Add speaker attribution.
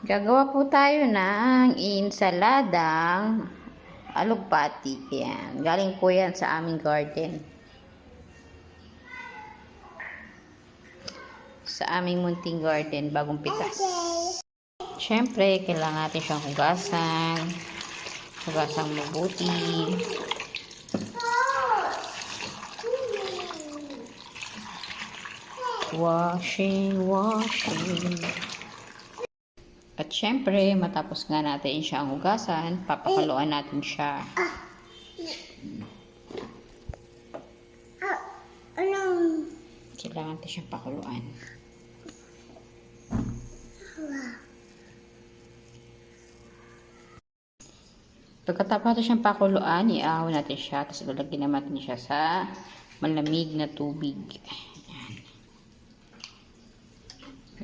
Speaker 1: Gagawa po tayo ng insaladang alugbati. Yan. Galing po yan sa aming garden. Sa aming munting garden, bagong pitas. Siyempre, kailangan natin siyang hugasan. Hugasan mabuti. Washing. At syempre, matapos nga natin siyang hugasan, papakuluan natin siya. Kailangan natin siyang pakuluan. Pagkatapos natin siyang pakuluan, iahon natin siya, tapos lalagyan naman natin siya sa malamig na tubig.